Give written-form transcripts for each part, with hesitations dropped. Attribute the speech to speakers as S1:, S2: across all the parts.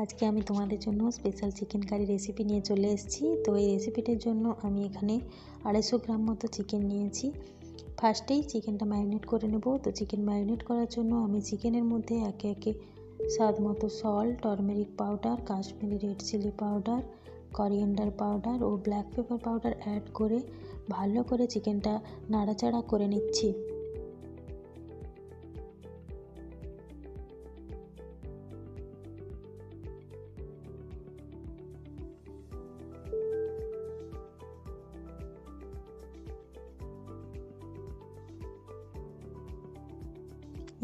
S1: আজকে আমি তোমাদের জন্য স্পেশাল চিকেন কারি রেসিপি নিয়ে চলে এসেছি। তো এই রেসিপিটার জন্য আমি এখানে 250 গ্রাম মতো চিকেন নিয়েছি। ফার্স্টেই চিকেনটা ম্যারিনেট করে নেব। তো চিকেন ম্যারিনেট করার জন্য আমি চিকেনের মধ্যে একে একে স্বাদ মতো salt, turmeric powder, Kashmiri red chilli powder, coriander powder ও ব্ল্যাক পেপার পাউডার অ্যাড করে ভালো করে চিকেনটা নাড়াচাড়া করে নিচ্ছি।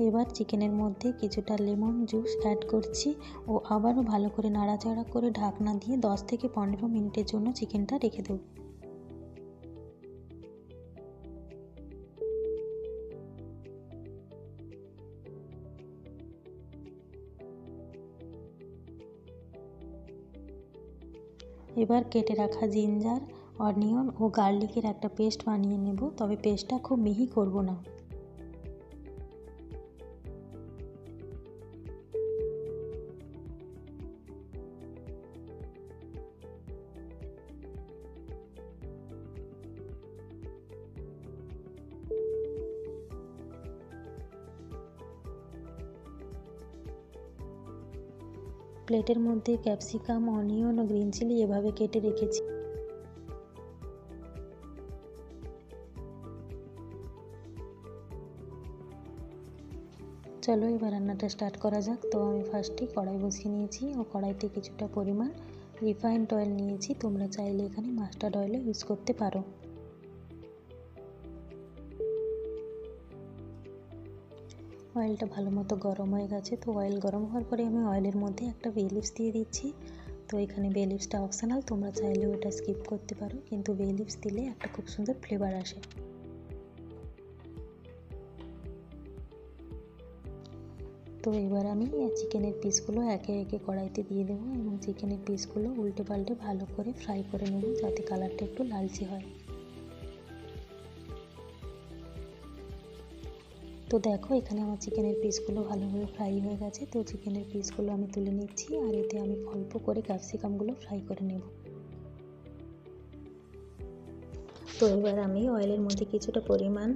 S1: এবার চিকেনের মধ্যে কিছুটা লেমন জুস অ্যাড করছি ও আবারও ভালো করে নাড়াচাড়া করে ঢাকনা দিয়ে 10 থেকে 15 মিনিটের জন্য চিকেনটা রেখে দেব। এবার কেটে রাখা জিঞ্জার, অনিয়ন ও গার্লিকের একটা পেস্ট বানিয়ে নেব, তবে পেস্টটা খুব মিহি করব না। প্লেটের মধ্যে ক্যাপসিকাম, অনিয়ন ও গ্রিন চিলি এভাবে কেটে রেখেছি। চলো এবার রান্নাটা স্টার্ট করা যাক। তো আমি ফার্স্টে কড়াই বসিয়ে নিয়েছি ও কড়াইতে কিছুটা পরিমাণ রিফাইন্ড অয়েল নিয়েছি। তোমরা চাইলে এখানে মাস্টার্ড অয়েলও ইউজ করতে পারো। অয়েলটা ভালো মতো গরম হয়ে গেছে। তো অয়েল গরম হওয়ার পরে আমি অয়েলের মধ্যে একটা বে লিভস দিয়ে দিচ্ছি। তো এখানে বে লিভসটা অপশনাল, তোমরা চাইলেও এটা স্কিপ করতে পারো, কিন্তু বে লিভস দিলে একটা খুব সুন্দর ফ্লেভার আসে। তো এবার আমি চিকেনের পিসগুলো একে একে কড়াইতে দিয়ে দেবো এবং চিকেনের পিসগুলো উল্টে পাল্টে ভালো করে ফ্রাই করে নেব, যাতে কালারটা একটু লালচে হয়। তো দেখো এখানে আমার চিকেনের পিসগুলো ভালোভাবে ফ্রাই হয়ে গেছে। তো চিকেনের পিসগুলো আমি তুলে নিচ্ছি আর এতে আমি অল্প করে ক্যাপসিকামগুলো ফ্রাই করে নেব। তো এবার আমি অয়েলের মধ্যে কিছুটা পরিমাণ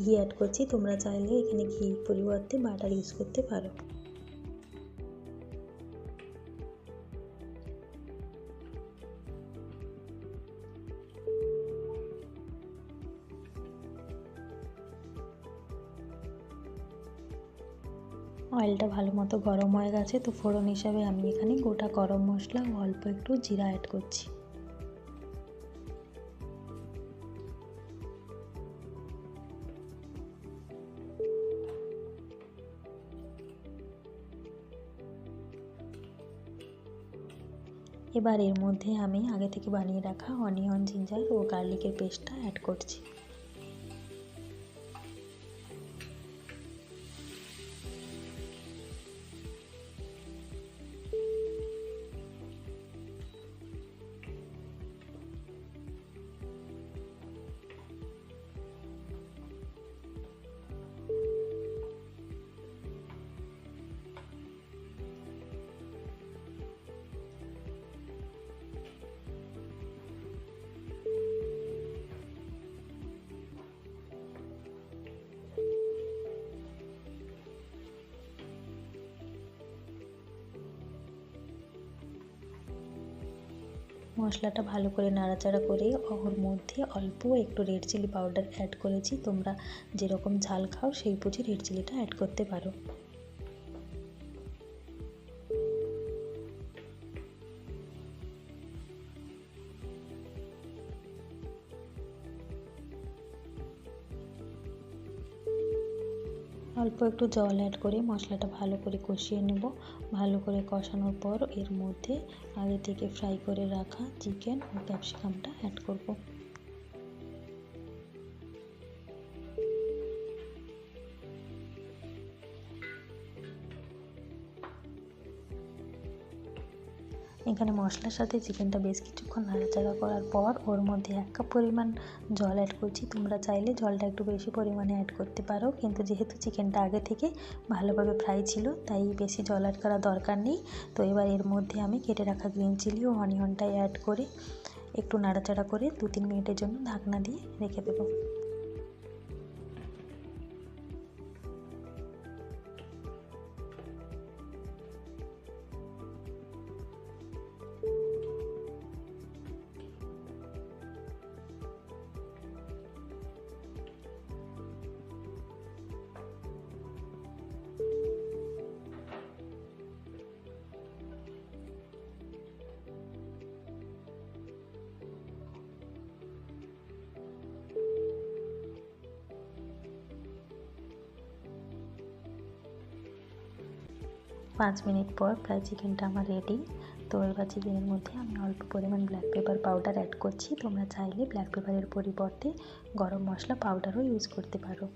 S1: ঘি অ্যাড করছি। তোমরা চাইলে এখানে ঘি পরিবর্তে বাটার ইউজ করতে পারো। অয়েলটা ভালো মতো গরম হয়ে গেছে। তো ফোড়ন হিসাবে আমি এখানে গোটা গরম মশলা ও অল্প একটু জিরা অ্যাড করছি। এবার এর মধ্যে আমি আগে থেকে বানিয়ে রাখা অনিয়ন, জিঞ্জার ও গার্লিকের পেস্টটা অ্যাড করছি। মশলাটা ভালো করে নাড়াচাড়া করে ওর মধ্যে অল্প একটু রেড চিলি পাউডার অ্যাড করেছি। তোমরা যেরকম ঝাল খাও সেই বুঝে রেড চিলিটা অ্যাড করতে পারো। অল্প একটু জল অ্যাড করে মশলাটা ভালো করে কষিয়ে নেব। ভালো করে কষানোর পর এর মধ্যে আগে থেকে ফ্রাই করে রাখা চিকেন ও ক্যাপসিকামটা অ্যাড করব। এখানে মশলার সাথে চিকেনটা বেশ কিছুক্ষণ নাড়াচাড়া করার পর ওর মধ্যে 1 কাপ পরিমাণ জল অ্যাড করছি। তোমরা চাইলে জলটা একটু বেশি পরিমাণে অ্যাড করতে পারো, কিন্তু যেহেতু চিকেনটা আগে থেকে ভালোভাবে ফ্রাই ছিল তাই বেশি জল অ্যাড করার দরকার নেই। তো এবার এর মধ্যে আমি কেটে রাখা গ্রিন চিলি ও অনিয়নটা অ্যাড করে একটু নাড়াচাড়া করে 2-3 মিনিটের জন্য ঢাকনা দিয়ে রেখে দেবো। 5 মিনিট পর প্রায় চিকেনটা আমার রেডি। তো এবার চিকেনের মধ্যে আমি অল্প পরিমাণ ব্ল্যাক পেপার পাউডার অ্যাড করছি। তোমরা চাইলে ব্ল্যাক পেপারের পরিবর্তে গরম মশলা পাউডারও ইউজ করতে পারো।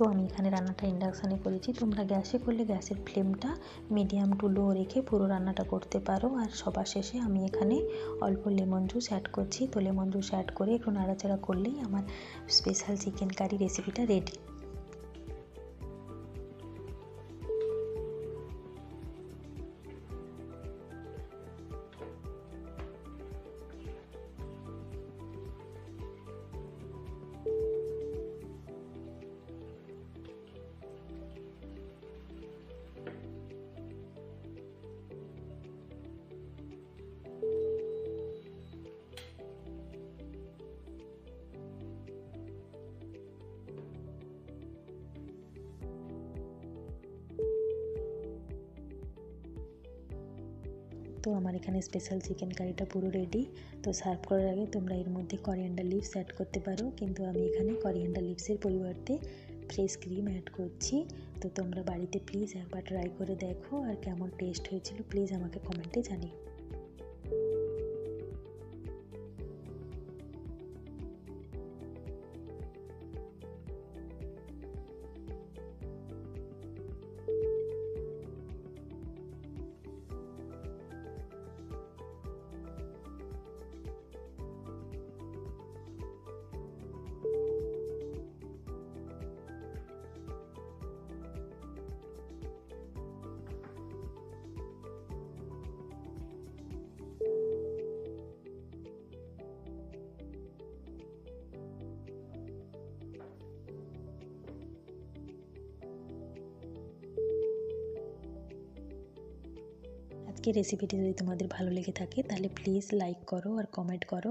S1: তো আমি এখানে রান্নাটা ইন্ডাকশানে করেছি। তোমরা গ্যাসে করলে গ্যাসের ফ্লেমটা মিডিয়াম টু লো রেখে পুরো রান্নাটা করতে পারো। আর সবার শেষে আমি এখানে অল্প লেমন জুস অ্যাড করছি। তো লেমন জুস অ্যাড করে একটু নাড়াচাড়া করলেই আমার স্পেশাল চিকেন কারি রেসিপিটা রেডি। তো আমার এখানে স্পেশাল চিকেন কারিটা পুরো রেডি। তো সার্ভ করার আগে তোমরা এর মধ্যে করিয়েন্ডার লিভস অ্যাড করতে পারো, কিন্তু আমি এখানে করিয়েন্ডার লিভসের পরিবর্তে ফ্রেশ ক্রিম অ্যাড করছি। তো তোমরা বাড়িতে প্লিজ একবার ট্রাই করে দেখো, আর কেমন টেস্ট হয়েছিল প্লিজ আমাকে কমেন্টে জানিও। আজকের রেসিপিটি যদি তোমাদের ভালো লেগে থাকে তাহলে প্লিজ লাইক করো আর কমেন্ট করো।